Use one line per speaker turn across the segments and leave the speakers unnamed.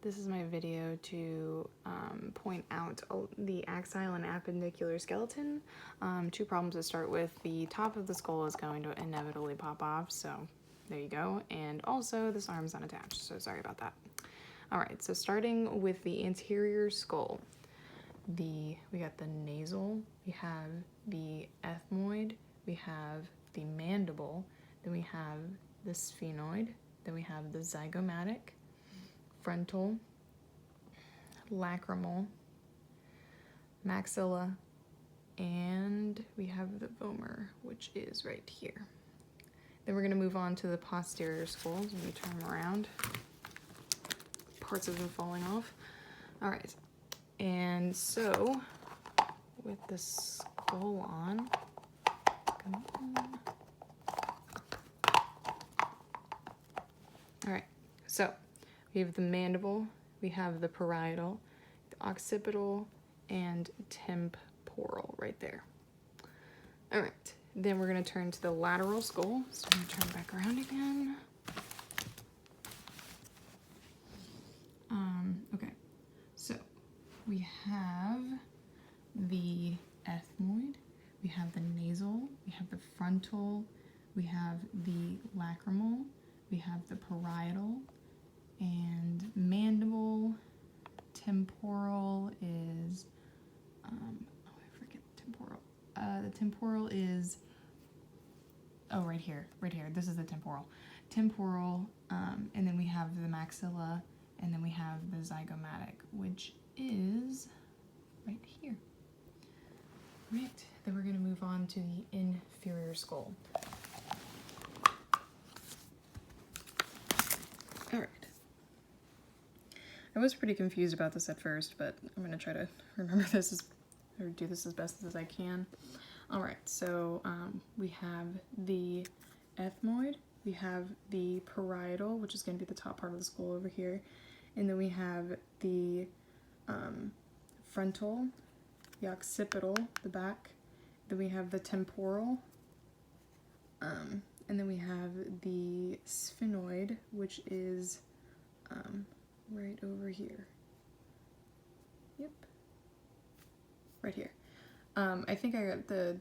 This is my video to point out the axial and appendicular skeleton. Two problems to start with. The top of the skull is going to inevitably pop off, so there you go. And also this arm's unattached, so sorry about that. All right, so starting with the anterior skull, we got the nasal, we have the ethmoid, we have the mandible, then we have the sphenoid, then we have the zygomatic, frontal, lacrimal, maxilla, and we have the vomer, which is right here. Then we're going to move on to the posterior skull. Let me turn them around. Parts have been falling off. All right, and so with the skull on, come on. All right, so we have the mandible, we have the parietal, the occipital, and temporal right there. All right, then we're going to turn to the lateral skull. So I'm going to turn back around again. Okay, so we have the ethmoid, we have the nasal, we have the frontal, we have the lacrimal, we have the parietal, and mandible. Temporal is, I forget temporal. The temporal is, right here. This is the temporal. Temporal, and then we have the maxilla, and then we have the zygomatic, which is right here. Right, then we're going to move on to the inferior skull. All right. I was pretty confused about this at first, but I'm going to try to remember this or do this as best as I can. All right, so we have the ethmoid, we have the parietal, which is going to be the top part of the skull over here, and then we have the frontal, the occipital, the back, then we have the temporal, and then we have the sphenoid, which is right over here. Yep, right here. I think I got the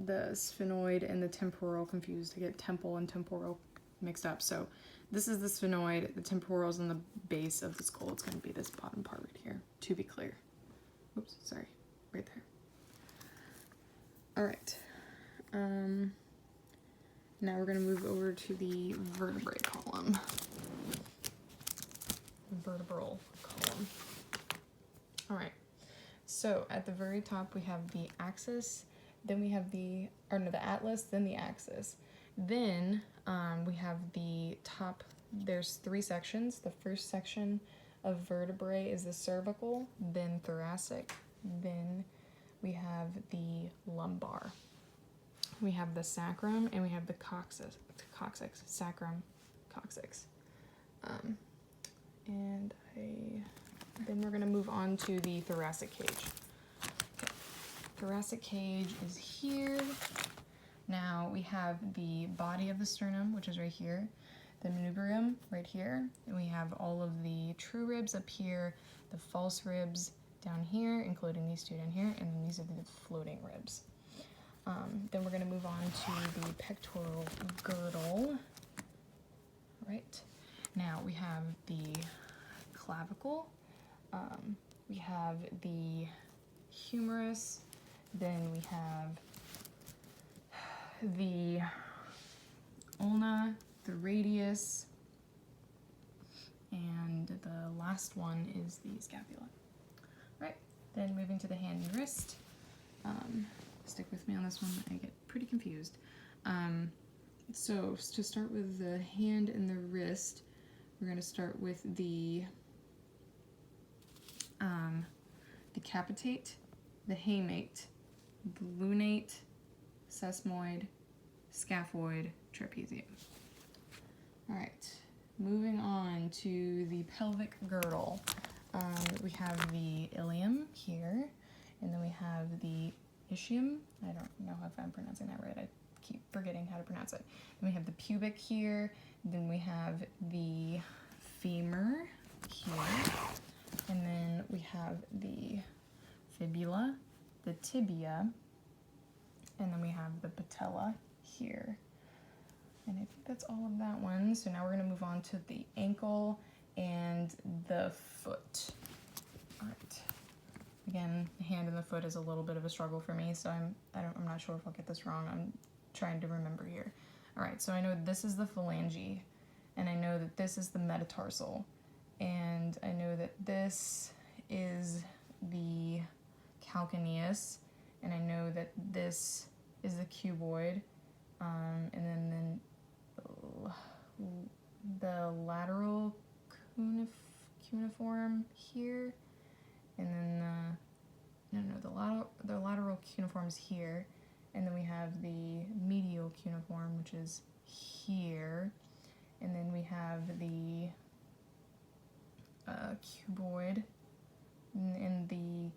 sphenoid and the temporal confused. I get temple and temporal mixed up. So this is the sphenoid, the temporal's in the base of the skull. It's going to be this bottom part right here, to be clear. Oops, sorry, right there. All right. Now we're going to move over to the vertebrae column. Vertebral column. All right. So at the very top we have the axis, then we have the atlas, then the axis. Then we have the top, there's three sections. The first section of vertebrae is the cervical, then thoracic, then we have the lumbar. We have the sacrum, and we have the coccyx, sacrum, coccyx. And then we're going to move on to the thoracic cage. Okay. Thoracic cage is here. Now we have the body of the sternum, which is right here, the manubrium right here, and we have all of the true ribs up here, the false ribs down here, including these two down here, and then these are the floating ribs. Then we're going to move on to the pectoral girdle. Right. Now we have the clavicle, we have the humerus, then we have the ulna, the radius, and the last one is the scapula. Right, then moving to the hand and wrist. Stick with me on this one, I get pretty confused. So to start with the hand and the wrist, we're going to start with the capitate, the hamate, the lunate, sesamoid, scaphoid, trapezium. All right, moving on to the pelvic girdle. We have the ilium here, and then we have the ischium. I don't know if I'm pronouncing that right. I keep forgetting how to pronounce it. Then we have the pubic here. Then we have the femur, here. And then we have the fibula, the tibia, and then we have the patella here. And I think that's all of that one. So now we're going to move on to the ankle and the foot. All right. Again, the hand and the foot is a little bit of a struggle for me, so I'm not sure if I'll get this wrong. I'm trying to remember here. All right, so I know this is the phalange, and I know that this is the metatarsal, and I know that this is the calcaneus, and I know that this is the cuboid, and then the lateral cuneiform here, and then the lateral cuneiform is here, and then we have the medial cuneiform, which is here, and then we have the cuboid, and the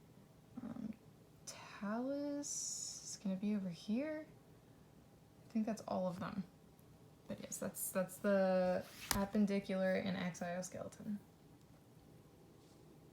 talus is going to be over here. I think that's all of them. But yes, that's the appendicular and axial skeleton.